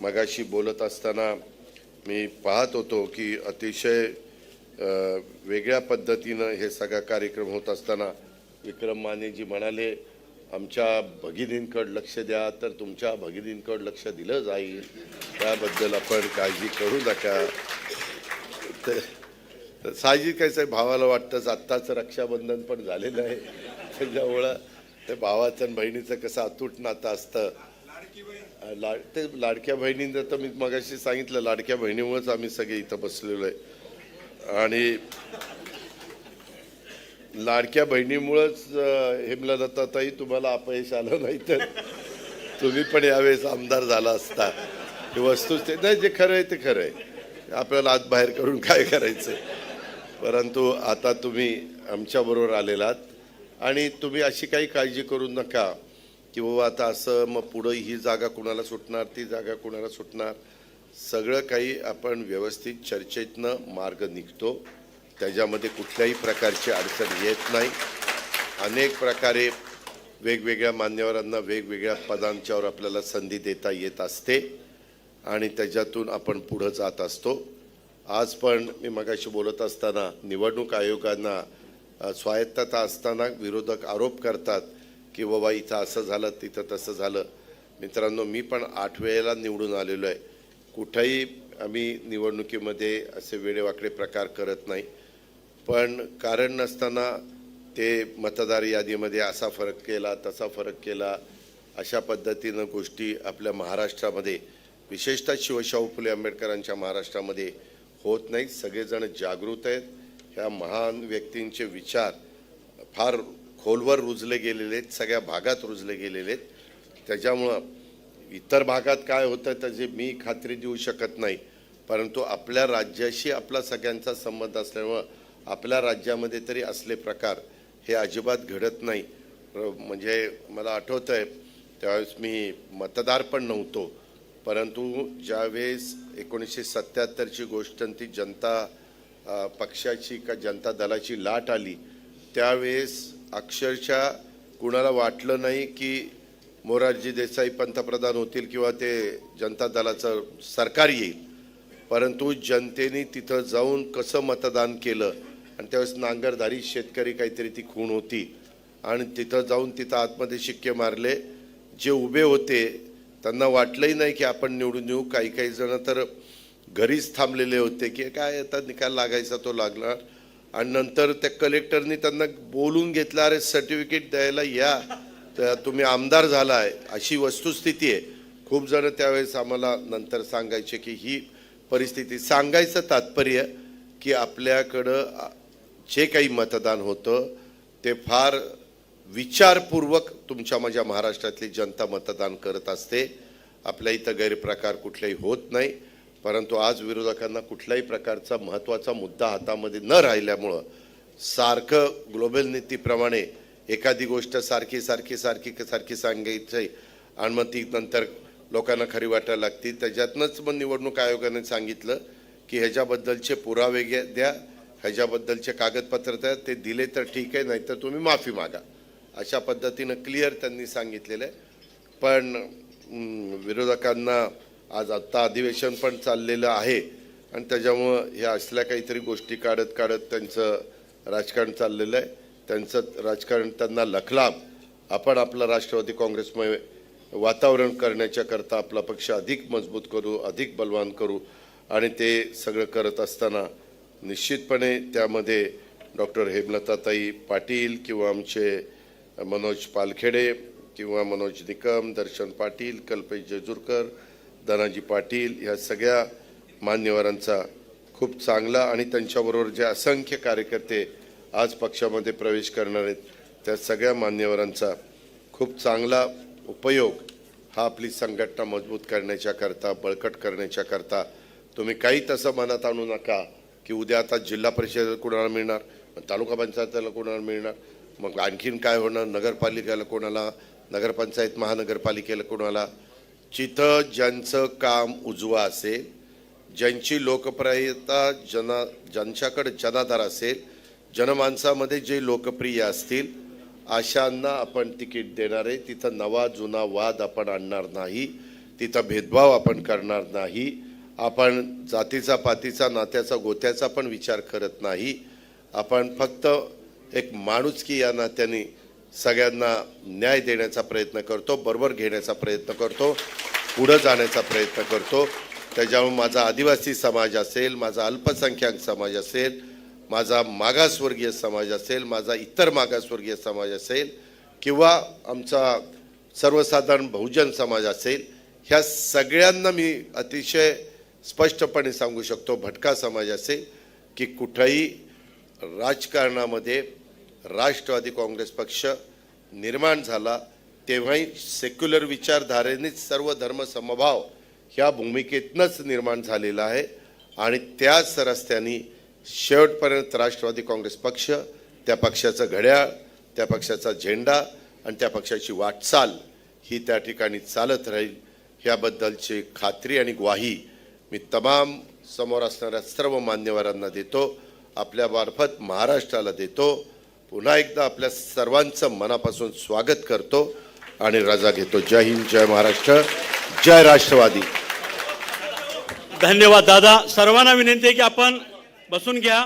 मगाशी बोलत असताना मी पाहत होतो की अतिशय वेगळ्या पद्धतीनं हे सगळा कार्यक्रम होत असताना विक्रम मानेजी म्हणाले आमच्या भगिनींकडे लक्ष द्या, तर तुमच्या भगिनींकडे लक्ष दिलं जाईल, त्याबद्दल आपण काळजी करू नका. तर साहजिकच आहे, भावाला वाटतंच. आत्ताच रक्षाबंधन पण झालेलं आहे, त्याच्यामुळं ते भावाचं आणि बहिणीचं कसं अतूट नातं असतं. ते लाडक्या बहिणींचं तर मी मगाशी सांगितलं, लाडक्या बहिणीमुळेच आम्ही सगळे इथं बसलेलो आहे. आणि लाडक्या बहिणीमुळेच हेमलताताई तुम्हाला अपयश आलं, नाही तर तुम्ही पण यावेळेस आमदार झाला असता. ही वस्तुस्थिती नाही, जे खरं आहे ते खरं आहे. आपल्याला आत बाहेर करून काय करायचं. परंतु आता तुम्ही आमच्याबरोबर आलेलात आणि तुम्ही अशी काही काळजी करू नका की बाबा आता असं मग पुढं ही जागा कुणाला सुटणार, ती जागा कुणाला सुटणार. सगळं काही आपण व्यवस्थित चर्चेतनं मार्ग निघतो, त्याच्यामध्ये कुठल्याही प्रकारची अडचण येत नाही. अनेक प्रकारे वेगवेगळ्या मान्यवरांना वेगवेगळ्या पदांच्यावर आपल्याला संधी देता येत असते आणि त्याच्यातून आपण पुढं जात असतो. आज पण मी मगाशी बोलत असताना निवडणूक आयोगांना स्वायत्तता असताना विरोधक आरोप करतात की बाबा इथं असं झालं, तिथं तसं झालं. मित्रांनो, मी पण 8 वेळेला निवडून आलेलो आहे. कुठेही आम्ही निवडणुकीमध्ये असे वेडेवाकडे प्रकार करत नाही, पण कारण नसताना ते मतदार यादीमध्ये असा फरक केला, तसा फरक केला, अशा पद्धतीनं गोष्टी आपल्या महाराष्ट्रामध्ये, विशेषतः शिवशाहू फुले आंबेडकरांच्या महाराष्ट्रामध्ये होत नाहीत. सगळेजण जागृत आहेत. ह्या महान व्यक्तींचे विचार फार खोलवर रुजले गेलेले आहेत, सगळ्या भागात रुजले गेलेले आहेत. त्याच्यामुळं इतर भागात काय होतं त्याची मी खात्री देऊ शकत नाही, परंतु आपल्या राज्याशी आपला सगळ्यांचा संबंध असल्यामुळं आपल्या राज्यामध्ये तरी असले प्रकार हे अजिबात घडत नाही. म्हणजे मला आठवतं आहे त्यावेळेस मी मतदार पण नव्हतो, परंतु ज्यावेळेस 1977ची गोष्ट ती जनता पक्षाची का जनता दलाची लाट आली, त्यावेळेस अक्षरशः कुणाला वाटलं नाही की मोरारजी देसाई पंतप्रधान होतील किंवा ते जनता दलाचं सरकार येईल. परंतु जनतेने तिथं जाऊन कसं मतदान केलं आणि त्यावेळेस नांगरधारी शेतकरी काहीतरी ती खूण होती आणि तिथं जाऊन तिथं आतमध्ये शिक्के मारले. जे उभे होते त्यांना वाटलंही नाही की आपण निवडून येऊ. काही जण तर घरीच थांबलेले होते की काय आता निकाल लागायचा तो लागणार. आणि नंतर त्या कलेक्टरनी त्यांना बोलून घेतलं, अरे सर्टिफिकेट द्यायला या, तर तुम्ही आमदार झालाय, अशी वस्तुस्थिती आहे. खूप जण त्यावेळेस आम्हाला नंतर सांगायचे की ही परिस्थिती. सांगायचं तात्पर्य की आपल्याकडं जे काही मतदान होतं ते फार विचारपूर्वक तुमच्या माझ्या महाराष्ट्रातली जनता मतदान करत असते. आपल्या इथं गैरप्रकार कुठलाही होत नाही. परंतु आज विरोधकांना कुठल्याही प्रकारचा महत्त्वाचा मुद्दा हातामध्ये न राहिल्यामुळं सारखं ग्लोबल नीतीप्रमाणे एखादी गोष्ट सारखी सांगायची आणि मग ती नंतर लोकांना खरी वाटायला लागते. त्याच्यातनंच मग निवडणूक आयोगाने सांगितलं की ह्याच्याबद्दलचे पुरावे द्या, ह्याच्याबद्दलचे कागदपत्र द्या, ते दिले तर ठीक आहे, नाहीतर तुम्ही माफी मागा, अशा पद्धतीनं क्लिअर त्यांनी सांगितलेलं आहे. पण विरोधकांना आज आत्ता अधिवेशन पण चाललेलं आहे आणि त्याच्यामुळं ह्या असल्या काहीतरी गोष्टी काढत त्यांचं राजकारण चाललेलं आहे. त्यांचं राजकारण त्यांना लखलाभ. आपण आपलं राष्ट्रवादी काँग्रेसमध्ये वातावरण करण्याच्या करता आपला पक्ष अधिक मजबूत करू, अधिक बलवान करू आणि ते सगळं करत असताना निश्चितपणे त्यामध्ये डॉक्टर हेमलताताई पाटील किंवा आमचे मनोज पालखेडे किंवा मनोज निकम, दर्शन पाटील, कल्पेश जेजुरकर, धनाजी पाटील, ह्या सगळ्या मान्यवरांचा खूप चांगला आणि त्यांच्याबरोबर जे असंख्य कार्यकर्ते आज पक्षामध्ये प्रवेश करणार आहेत त्या सगळ्या मान्यवरांचा खूप चांगला उपयोग हा आपली संघटना मजबूत करण्याच्या करता, बळकट करण्याच्या करता. तुम्ही काही तसं मनात आणू नका की उद्या आता जिल्हा परिषद कोणाला मिळणार, तालुका पंचायतीला कोणाला मिळणार, मग आणखीन काय होणार, नगरपालिकेला कोणाला, नगरपंचायत महानगरपालिकेला कोणाला. जिथं ज्यांचं काम उजवा असेल, ज्यांची लोकप्रियता ज्यांच्याकडे जनाधार असेल, जनमानसामध्ये जे लोकप्रिय असतील अशांना आपण तिकीट देणार आहे. तिथं नवा जुना वाद आपण आणणार नाही. तिथं भेदभाव आपण करणार नाही. आपण जातीचा पातीचा नात्याचा गोत्याचा पण विचार करत नाही. आपण फक्त एक माणुसकी या नात्याने सगळ्यांना न्याय देण्याचा प्रयत्न करतो, बरोबर घेण्याचा प्रयत्न करतो, पुढं जाण्याचा प्रयत्न करतो. त्याच्यामुळे माझा आदिवासी समाज असेल, माझा अल्पसंख्याक समाज असेल, माझा मागासवर्गीय समाज असेल, माझा इतर मागासवर्गीय समाज असेल किंवा आमचा सर्वसाधारण बहुजन समाज असेल, ह्या सगळ्यांना मी अतिशय स्पष्टपणे सांगू शकतो, भटका समाज असेल की कुठंही राजकारणामध्ये राष्ट्रवादी काँग्रेस पक्ष निर्माण झाला तेव्हाही सेक्युलर विचारधारेनेच सर्व धर्म समभाव ह्या भूमिकेतनंच निर्माण झालेला आहे. आणि त्याच रस्त्याने शेवटपर्यंत राष्ट्रवादी काँग्रेस पक्ष, त्या पक्षाचं घड्याळ, त्या पक्षाचा झेंडा आणि त्या पक्षाची वाटचाल ही त्या ठिकाणी चालत राहील ह्याबद्दलची खात्री आणि ग्वाही मी तमाम समोर असणाऱ्या सर्व मान्यवरांना देतो, आपल्या मार्फत महाराष्ट्राला देतो. पुन्हा एकदा आपल्या सर्वांचं मनापासून स्वागत करतो आणि रजा घेतो. जय हिंद, जय महाराष्ट्र, जय राष्ट्रवादी. धन्यवाद दादा. सर्वांना विनंती आहे की आपण बसून घ्या.